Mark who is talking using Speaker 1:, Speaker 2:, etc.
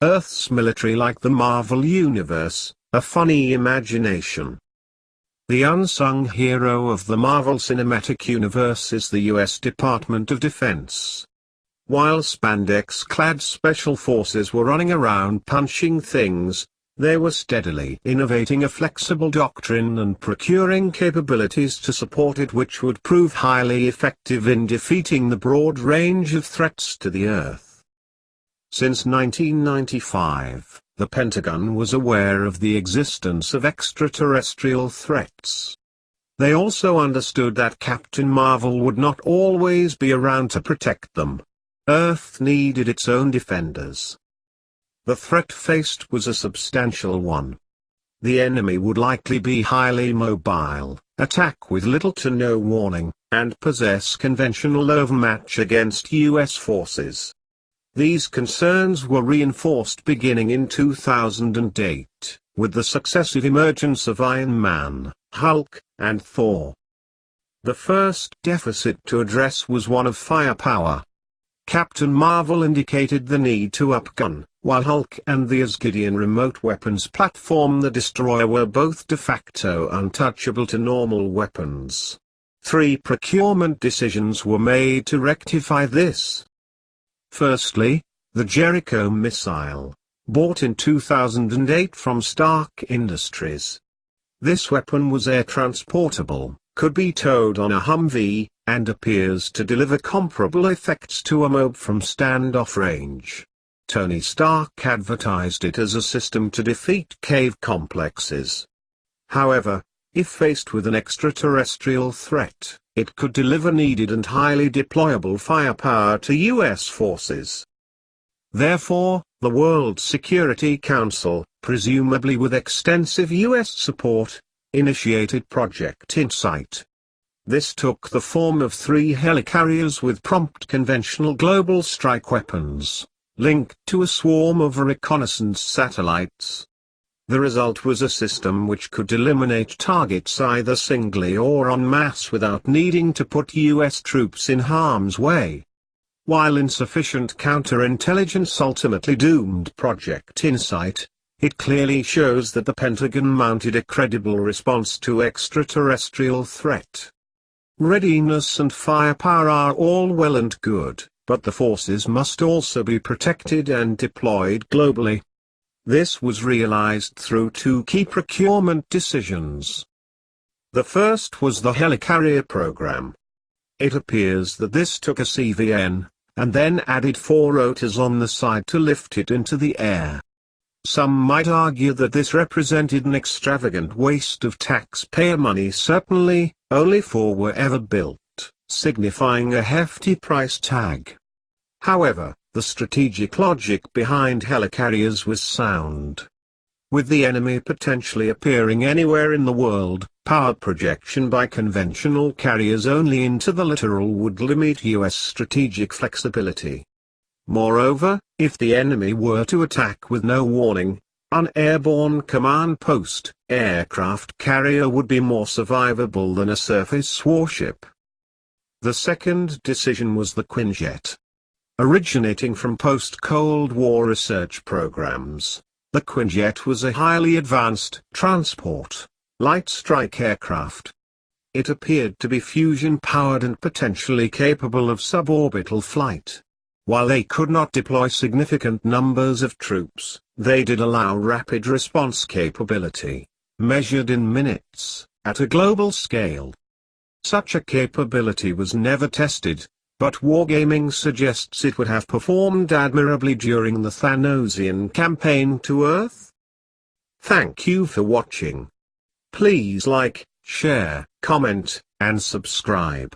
Speaker 1: Earth's military like the Marvel Universe, a funny imagination. The unsung hero of the Marvel Cinematic Universe is the US Department of Defense. While spandex-clad special forces were running around punching things, they were steadily innovating a flexible doctrine and procuring capabilities to support it which would prove highly effective in defeating the broad range of threats to the Earth. Since 1995, the Pentagon was aware of the existence of extraterrestrial threats. They also understood that Captain Marvel would not always be around to protect them. Earth needed its own defenders. The threat faced was a substantial one. The enemy would likely be highly mobile, attack with little to no warning, and possess conventional overmatch against US forces. These concerns were reinforced beginning in 2008, with the successive emergence of Iron Man, Hulk, and Thor. The first deficit to address was one of firepower. Captain Marvel indicated the need to upgun, while Hulk and the Asgardian remote weapons platform the Destroyer were both de facto untouchable to normal weapons. 3 procurement decisions were made to rectify this. Firstly, the Jericho Missile, bought in 2008 from Stark Industries. This weapon was air transportable, could be towed on a Humvee, and appears to deliver comparable effects to a MOAB from standoff range. Tony Stark advertised it as a system to defeat cave complexes. However, if faced with an extraterrestrial threat, it could deliver needed and highly deployable firepower to US forces. Therefore, the World Security Council, presumably with extensive US support, initiated Project Insight. This took the form of 3 helicarriers with prompt conventional global strike weapons, linked to a swarm of reconnaissance satellites. The result was a system which could eliminate targets either singly or en masse without needing to put US troops in harm's way. While insufficient counterintelligence ultimately doomed Project Insight, it clearly shows that the Pentagon mounted a credible response to extraterrestrial threat. Readiness and firepower are all well and good, but the forces must also be protected and deployed globally. This was realized through 2 key procurement decisions. The first was the Helicarrier program. It appears that this took a CVN, and then added 4 rotors on the side to lift it into the air. Some might argue that this represented an extravagant waste of taxpayer money. Certainly, only 4 were ever built, signifying a hefty price tag. However, the strategic logic behind helicarriers was sound. With the enemy potentially appearing anywhere in the world, power projection by conventional carriers only into the littoral would limit US strategic flexibility. Moreover, if the enemy were to attack with no warning, an airborne command post aircraft carrier would be more survivable than a surface warship. The second decision was the Quinjet. Originating from post-Cold War research programs, the Quinjet was a highly advanced transport, light strike aircraft. It appeared to be fusion-powered and potentially capable of suborbital flight. While they could not deploy significant numbers of troops, they did allow rapid response capability, measured in minutes, at a global scale. Such a capability was never tested, but wargaming suggests it would have performed admirably during the Thanosian campaign to Earth. Thank you for watching. Please like, share, comment, and subscribe.